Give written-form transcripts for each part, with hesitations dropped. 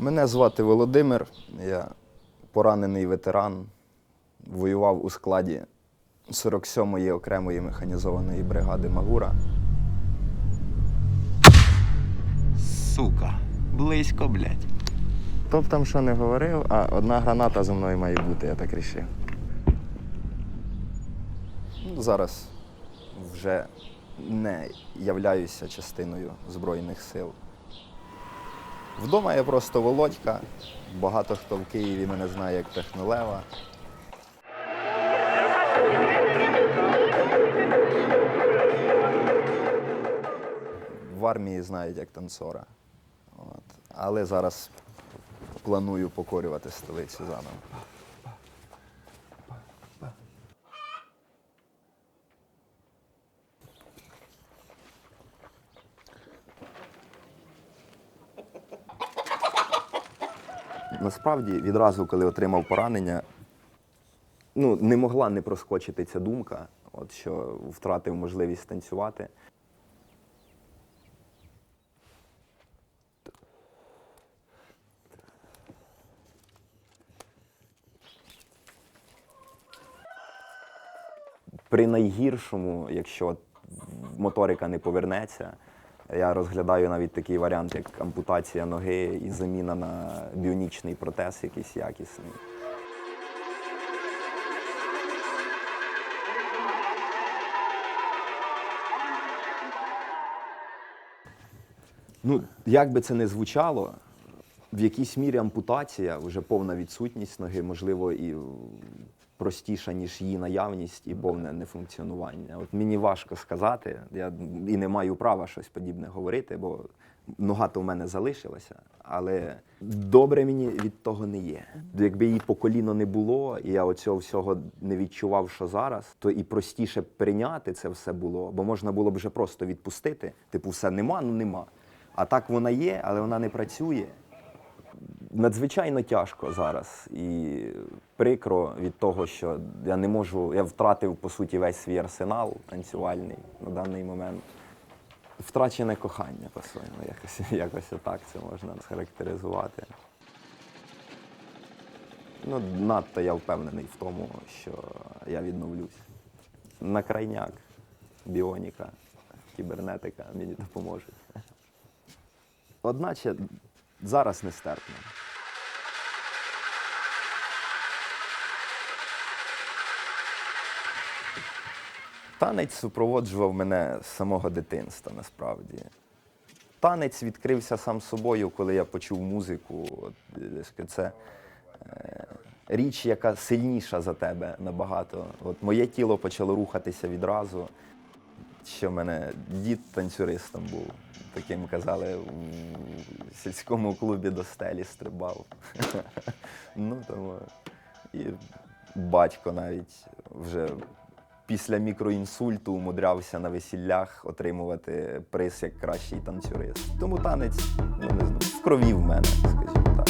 Мене звати Володимир, я поранений ветеран, воював у складі 47-ї окремої механізованої бригади «Магура». Сука, близько, блядь. Хто б там що не говорив, а одна граната зі мною має бути, я так вирішив. Зараз вже не являюся частиною Збройних сил. Вдома я просто Володька, багато хто в Києві мене знає як Технолева. В армії знають як танцора. Але зараз планую покорювати столицю заново. Насправді, відразу, коли отримав поранення, не могла не проскочити ця думка, що втратив можливість танцювати. При найгіршому, якщо моторика не повернеться, я розглядаю навіть такий варіант, як ампутація ноги і заміна на біонічний протез якийсь якісний. Як би це не звучало, в якійсь мірі ампутація, вже повна відсутність ноги, можливо, і простіша, ніж її наявність і повне нефункціонування. Мені важко сказати, я і не маю права щось подібне говорити, бо нога-то в мене залишилася, але добре мені від того не є. Якби її по коліно не було, і я оцього всього не відчував, що зараз, то і простіше прийняти це все було, бо можна було б вже просто відпустити, все нема, нема. А так вона є, але вона не працює. Надзвичайно тяжко зараз і прикро від того, що я втратив, по суті, весь свій арсенал танцювальний на даний момент. Втрачене кохання, по-своєму, якось отак це можна схарактеризувати. Надто я впевнений в тому, що я відновлюсь. На крайняк, біоніка, кібернетика мені допоможуть. Одначе зараз нестерпно. Танець супроводжував мене з самого дитинства, насправді. Танець відкрився сам собою, коли я почув музику. Це річ, яка сильніша за тебе набагато. Моє тіло почало рухатися відразу, що в мене дід танцюристом був. Таким казали, в сільському клубі до стелі стрибав. І батько навіть вже після мікроінсульту умудрявся на весіллях отримувати приз як кращий танцюрист. Тому танець, в крові в мене, скажімо так.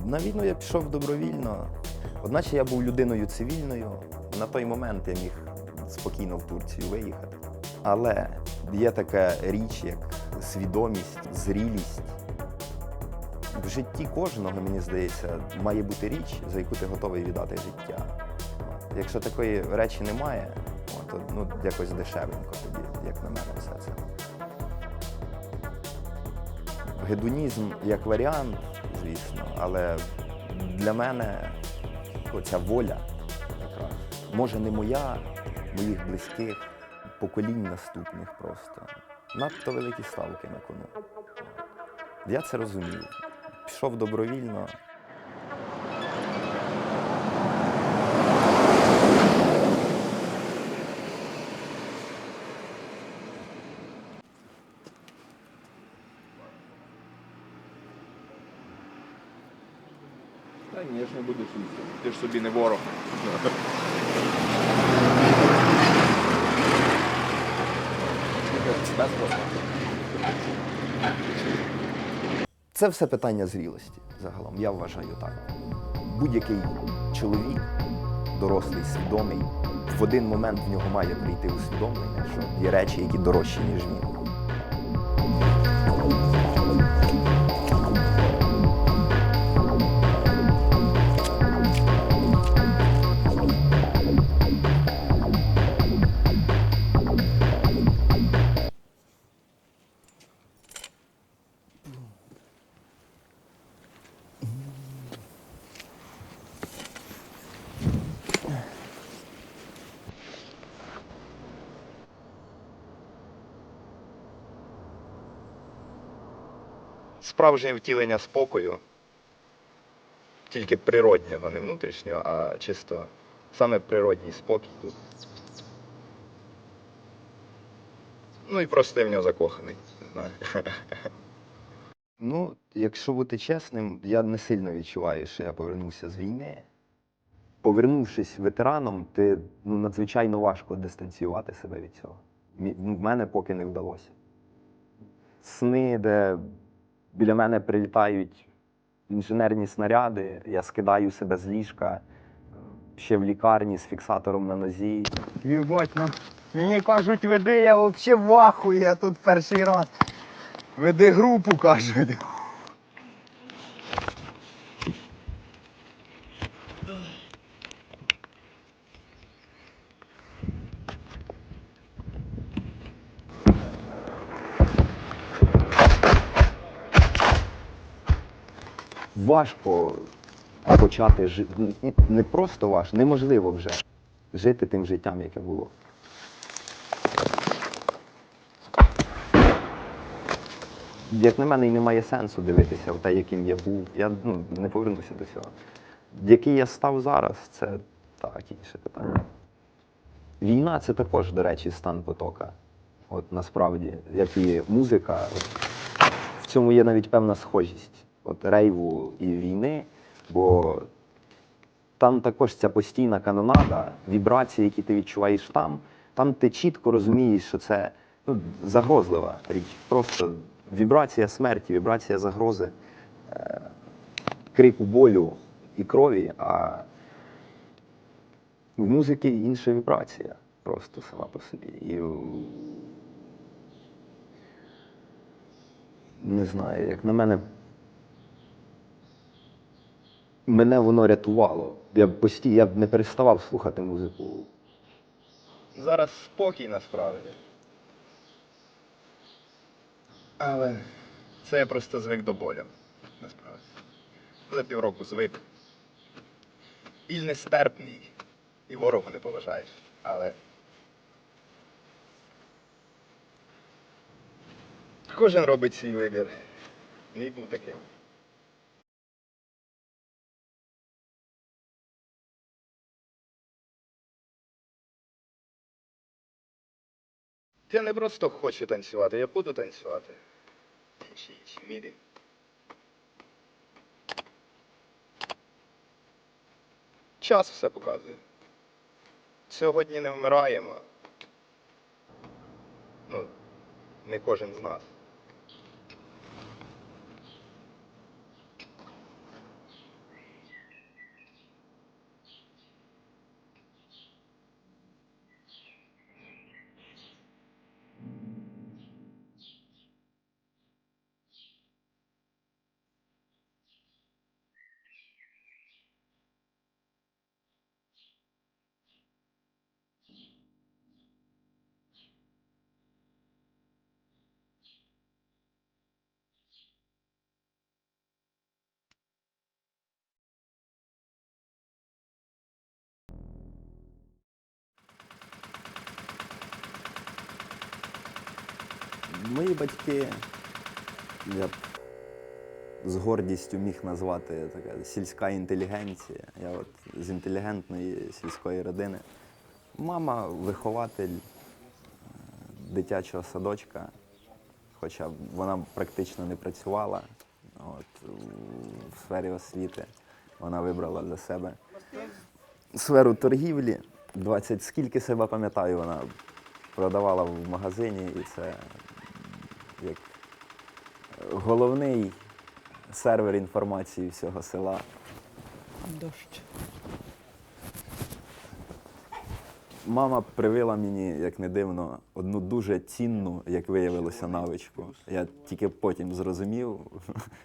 На війну я пішов добровільно, одначе я був людиною цивільною. На той момент я міг спокійно в Турцію виїхати. Але є така річ, як свідомість, зрілість. В житті кожного, мені здається, має бути річ, за яку ти готовий віддати життя. Якщо такої речі немає, то якось дешевенько тоді, як на мене, все це. Гедонізм як варіант, звісно, але для мене оця воля якраз, може не моя, моїх близьких, поколінь наступних просто. Надто великі ставки на кону. Я це розумію. Пішов добровільно. Та ні, я ж не буду сісти. Ти ж собі не ворог. Це все питання зрілості загалом, я вважаю так. Будь-який чоловік, дорослий, свідомий, в один момент в нього має прийти усвідомлення, що є речі, які дорожчі, ніж він. Справжнє втілення спокою, тільки природнього, не внутрішнього, а чисто саме природній спокій тут. Ну і просто я в нього закоханий. Не знаю. Ну, якщо бути чесним, я не сильно відчуваю, що я повернувся з війни. Повернувшись ветераном, ти надзвичайно важко дистанціювати себе від цього. В мене поки не вдалося. Сни, де біля мене прилітають інженерні снаряди, я скидаю себе з ліжка, ще в лікарні з фіксатором на нозі. Єбать, ну, мені кажуть, веди, я взагалі в ахуї, я тут перший раз. Веди групу, кажуть. Важко почати жити, не просто важко, неможливо вже жити тим життям, яке було. Як на мене, і немає сенсу дивитися в те, яким я був. Я не повернуся до цього. Який я став зараз, це так, інше питання. Війна – це також, до речі, стан потока. От насправді, як і музика, в цьому є навіть певна схожість. От рейву і війни, бо там також ця постійна канонада, вібрації, які ти відчуваєш там ти чітко розумієш, що це загрозлива річ. Просто вібрація смерті, вібрація загрози, крику болю і крові, а в музиці інша вібрація просто сама по собі. І не знаю, як на мене воно рятувало. Я б не переставав слухати музику. Зараз спокій насправді. Але це я просто звик до болю, насправді. За півроку звик. Біль нестерпний, і ворогу не поважаєш. Але кожен робить свій вибір. Мій був таким. Я не просто хочу танцювати, я буду танцювати. Інші мірі. Час все показує. Сьогодні не вмираємо. Ну, не кожен з нас. Мої батьки, я б з гордістю міг назвати така сільська інтелігенція. Я от з інтелігентної сільської родини. Мама вихователь дитячого садочка, хоча вона практично не працювала в сфері освіти. Вона вибрала для себе сферу торгівлі. 20, скільки себе пам'ятаю, вона продавала в магазині, і це як головний сервер інформації всього села. Дощ. Мама привила мені, як не дивно, одну дуже цінну, як виявилося, навичку. Я тільки потім зрозумів,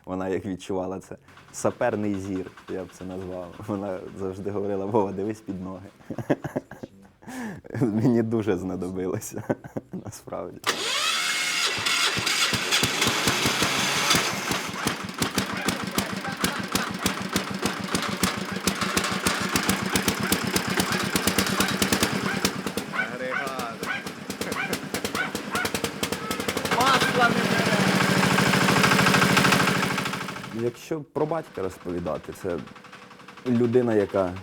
вона як відчувала це. Саперний зір, я б це назвав. Вона завжди говорила: Вова, дивись під ноги. Мені дуже знадобилося, насправді. Агрегат. Масла не бере. Якщо про батька розповідати, це людина, яка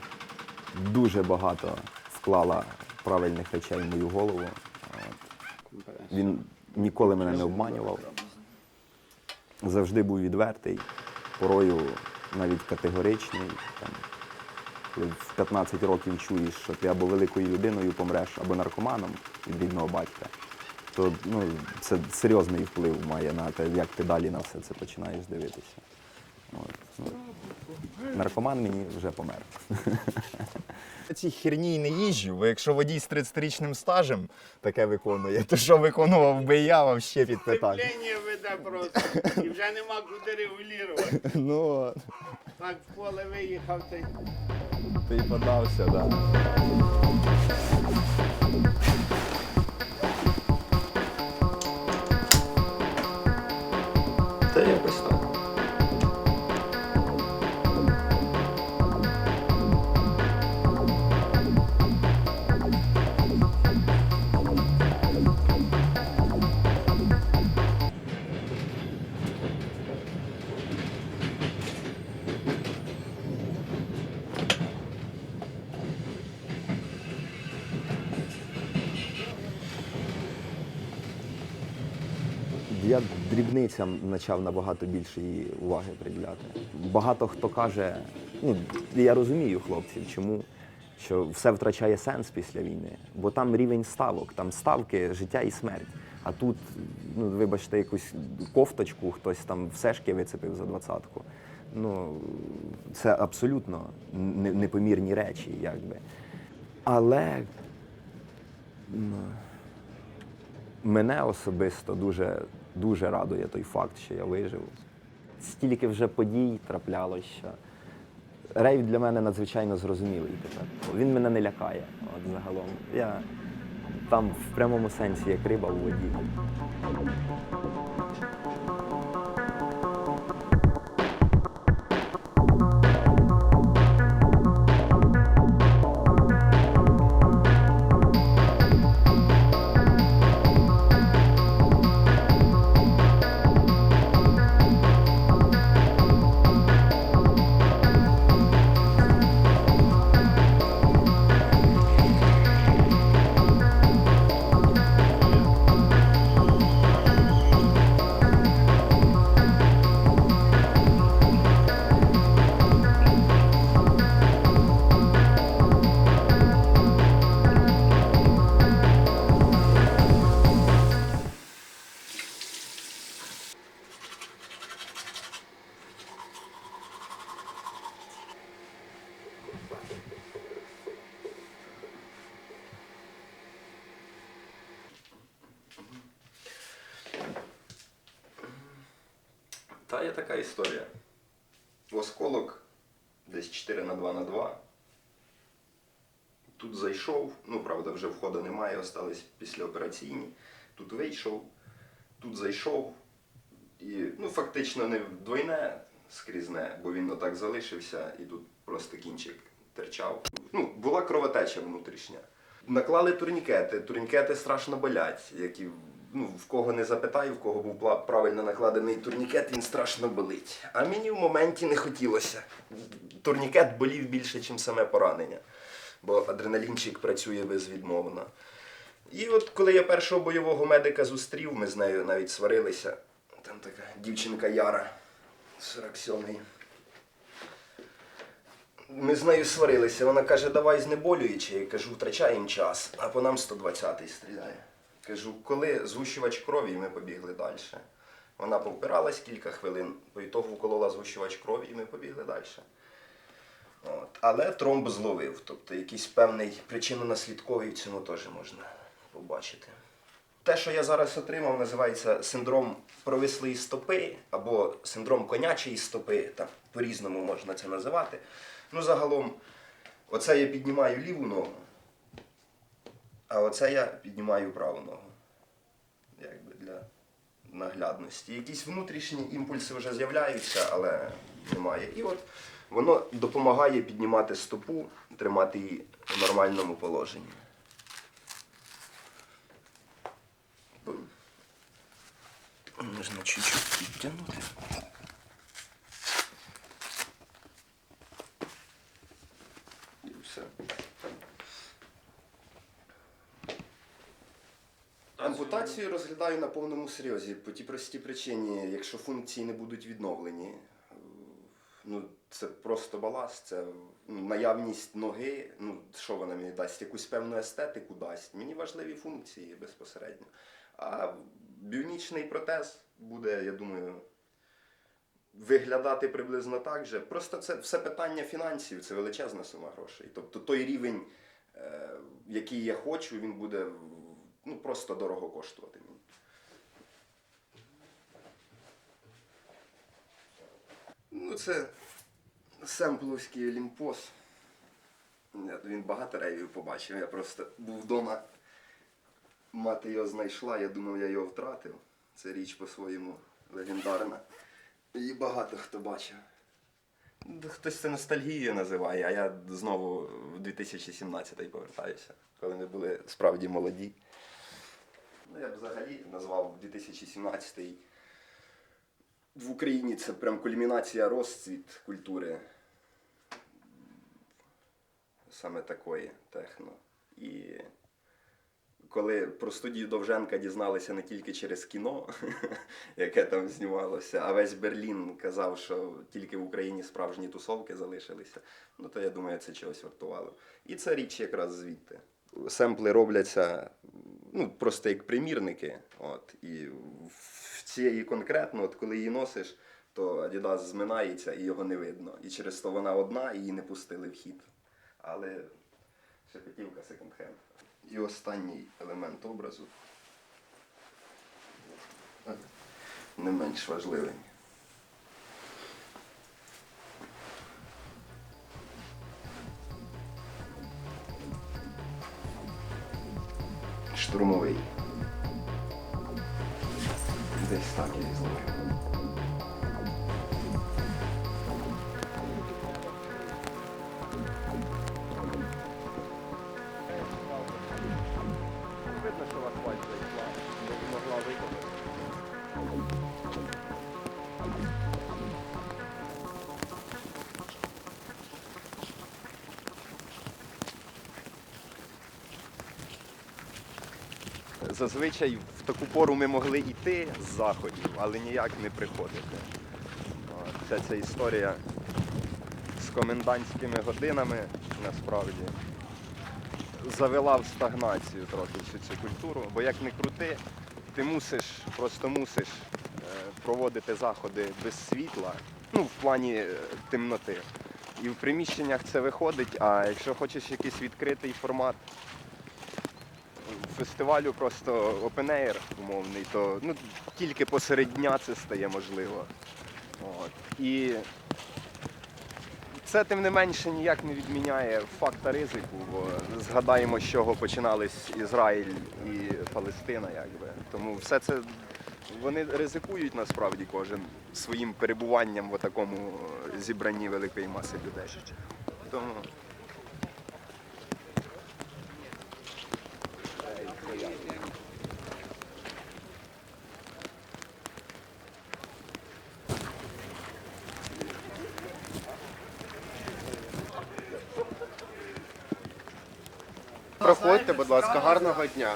дуже багато вклала правильних речей в мою голову. Він ніколи мене не обманював. Завжди був відвертий, порою навіть категоричний. Там, коли в 15 років чуєш, що ти або великою людиною помреш, або наркоманом від рідного батька, то це серйозний вплив має на те, як ти далі на все це починаєш дивитися. Наркоман мені вже помер. Ці херні й не їжджу, бо якщо водій з 30-річним стажем таке виконує, то що виконував би я, вам ще під питання. Сцеплення веде просто, і вже нема куди регулювати. Ну, Так в поле виїхав, та й ти й подався, так. Да. Та якось так. Я дрібницям почав набагато більше її уваги приділяти. Багато хто каже, я розумію хлопців, чому, що все втрачає сенс після війни, бо там рівень ставок, там ставки життя і смерть. А тут, вибачте, якусь кофточку хтось там все шки вицепив за 20-ку. Це абсолютно непомірні речі, якби. Але мене особисто дуже радує той факт, що я вижив. Стільки вже подій траплялося, що рейв для мене надзвичайно зрозумілий тепер. Він мене не лякає, загалом. Я там в прямому сенсі як риба у воді. Та є така історія. Осколок десь 4х2х2. Тут зайшов, правда, вже входу немає, остались післяопераційні. Тут вийшов, тут зайшов. І, фактично не двойне скрізне, бо він отак залишився, і тут просто кінчик терчав. Була кровотеча внутрішня. Наклали турнікети страшно болять, які ну, в кого не запитаю, в кого був правильно накладений турнікет, він страшно болить. А мені в моменті не хотілося. Турнікет болів більше, ніж саме поранення, бо адреналінчик працює безвідмовно. І от коли я першого бойового медика зустрів, ми з нею навіть сварилися. Там така дівчинка Яра, 47-й. Ми з нею сварилися. Вона каже, давай знеболюючи. Я кажу, втрачаємо час, а по нам 120-й стріляє. Кажу, коли згущувач крові, і ми побігли далі. Вона повпиралась кілька хвилин, по ітогу вколола згущувач крові, і ми побігли далі. От. Але тромб зловив, тобто якийсь певний причинно-наслідковий в цьому теж можна побачити. Те, що я зараз отримав, називається синдром провислої стопи або синдром конячої стопи, так по-різному можна це називати. Ну, загалом, оце я піднімаю ліву ногу, а оце я піднімаю праву ногу. Якби для наглядності. Якісь внутрішні імпульси вже з'являються, але немає. І от воно допомагає піднімати стопу, тримати її в нормальному положенні. Можна чуть-чуть підтягнути. І все. Ампутацію розглядаю на повному серйозі. По тій простій причині, якщо функції не будуть відновлені, ну, це просто баласт, це наявність ноги, ну, що вона мені дасть, якусь певну естетику дасть. Мені важливі функції безпосередньо. А біонічний протез буде, я думаю, виглядати приблизно так же. Просто це все питання фінансів, це величезна сума грошей. Тобто той рівень, який я хочу, він буде, ну, просто дорого коштувати мені. Ну, це семпловський олімпос. Він багато рейвів побачив. Я просто був вдома, мати його знайшла, я думав, я його втратив. Це річ по-своєму легендарна. Її багато хто бачив. Хтось це ностальгією називає, а я знову в 2017-й повертаюся, коли ми були справді молоді. Ну, я б взагалі назвав 2017-й в Україні це прям кульмінація, розцвіт культури саме такої техно. І коли про студію Довженка дізналися не тільки через кіно, яке там знімалося, а весь Берлін казав, що тільки в Україні справжні тусовки залишилися, ну то я думаю, це чогось вартувало. І це річ якраз звідти. Семпли робляться, ну, просто як примірники. От, і в цієї конкретно, от коли її носиш, то Adidas зминається і його не видно. І через то вона одна, і її не пустили в хід. Але шепетівка секонд-хенд. І останній елемент образу, не менш важливий. Штурмовий. Десь так я і зловив. Видно, що у вас пальця зайшла, бо не могла виконати. Зазвичай в таку пору ми могли йти з заходів, але ніяк не приходити. Ця історія з комендантськими годинами насправді завела в стагнацію трохи всю цю культуру, бо як не крути, ти мусиш, просто мусиш проводити заходи без світла, ну, в плані темноти. І в приміщеннях це виходить, а якщо хочеш якийсь відкритий формат фестивалю, просто open air умовний, то ну, тільки посеред дня це стає можливо. От. І це, тим не менше, ніяк не відміняє факта ризику, бо згадаємо, з чого починались Ізраїль і Палестина, якби. Тому все це, вони ризикують насправді кожен своїм перебуванням в такому зібранні великої маси людей. Тому Заходьте, будь ласка, гарного дня.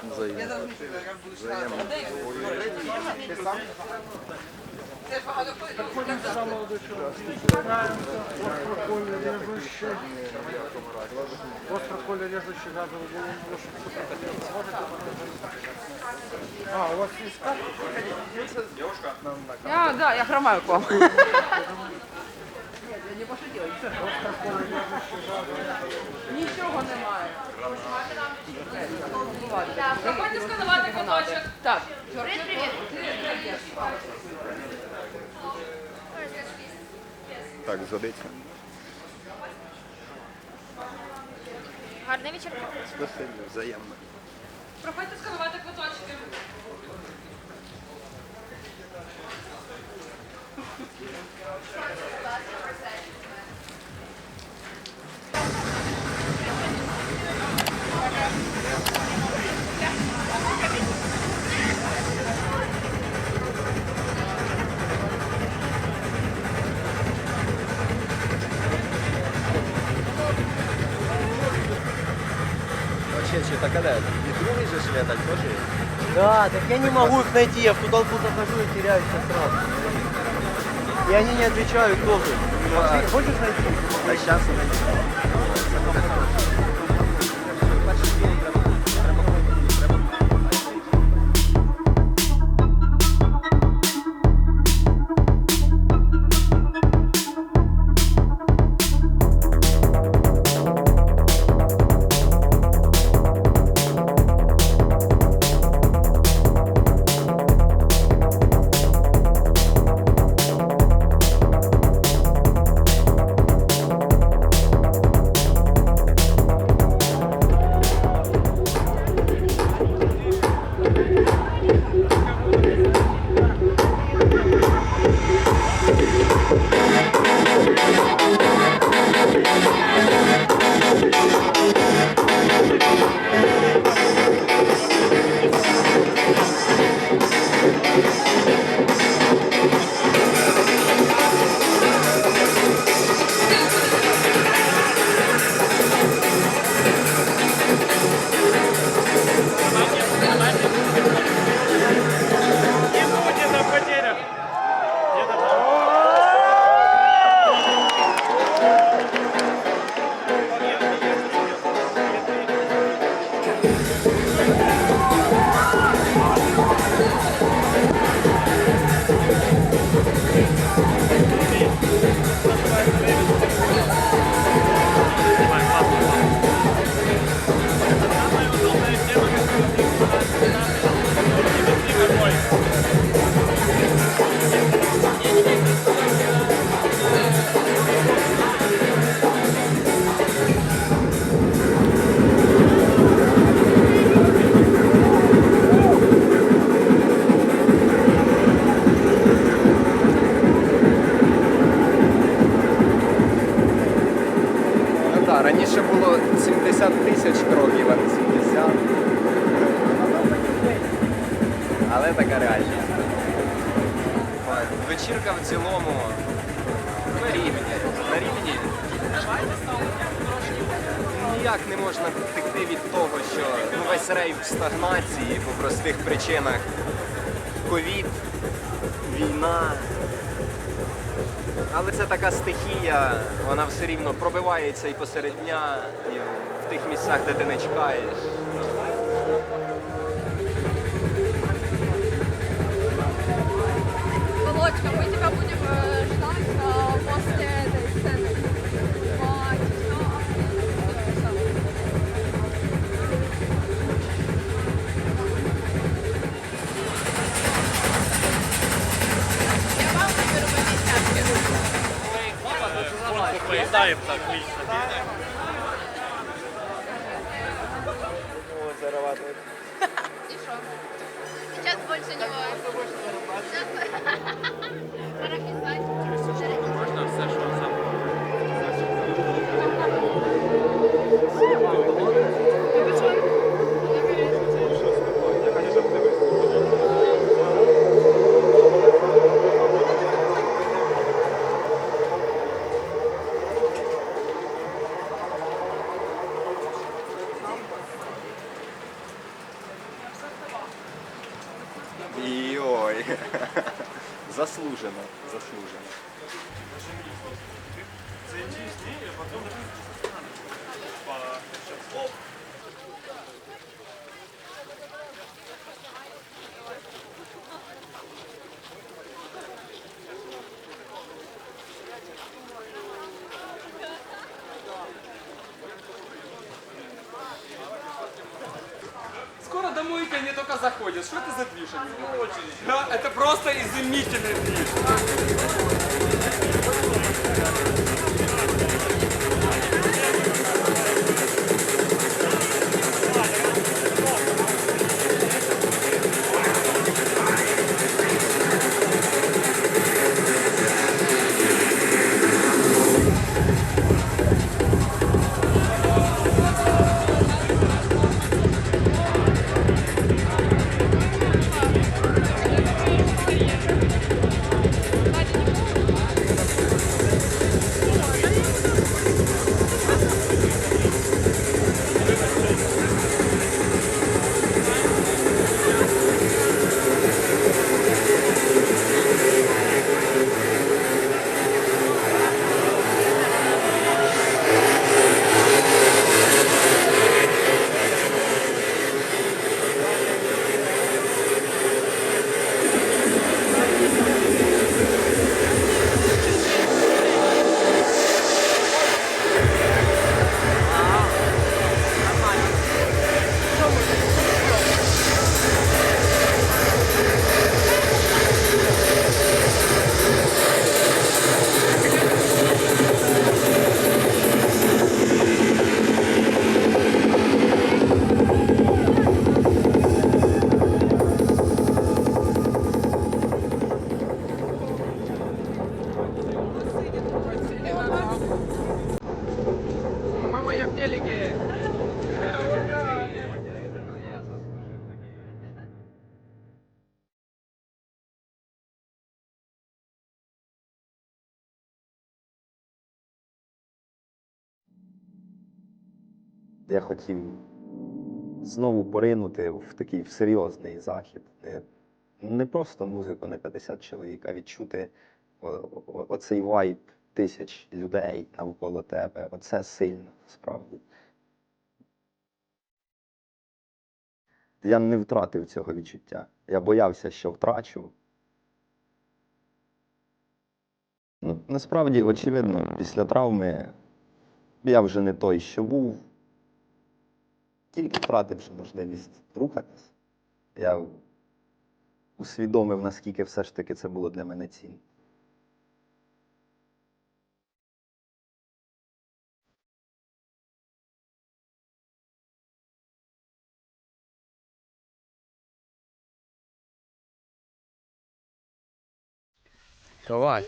Я хромаю к вам. Нічого немає. Проходьте сканувати квиточок. Так. Привіт. Так, згодиться. Гарний вечір. Спасибі, взаємно. Проходьте сканувати квиточки. Так а де? І другий же ж так теж є? Да, так я не могу их найти, я в ту толпу захожу и теряюсь сразу. И они не отвечают тоже. Хочешь найти? Та щас. Раніше було 70 тисяч кроків, а не 70. Але така реальність. Вечірка в цілому на рівні. Ніяк не можна втекти від того, що весь рейв в стагнації по простих причинах. Ковід, війна. Але це така стихія, вона все рівно пробивається і посеред дня, і в тих місцях, де ти не чекаєш. Володька, мы тебя будем ждать после этой сцены. Я вам выберу по десятке. Поїдаємо так, вічно. И что? Сейчас больше не воет. Пора писать. Можна все, що сам. Йой. Заслужено, заслужено. Скоро домой ко мне только заходят. Что это за движ? Да, это просто изумительный движ. Я хотів знову поринути в такий в серйозний захід. Не просто музику на 50 чоловік, а відчути оцей вайб тисяч людей навколо тебе. Оце сильно, справді. Я не втратив цього відчуття. Я боявся, що втрачу. Ну, насправді, очевидно, після травми я вже не той, що був. Тільки втративши можливість рухатись, я усвідомив, наскільки все ж таки це було для мене цінно. Давай.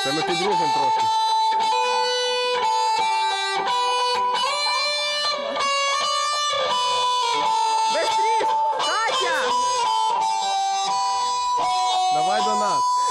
Це ми підріжемо трохи. Быстріш! Катя! Давай до нас.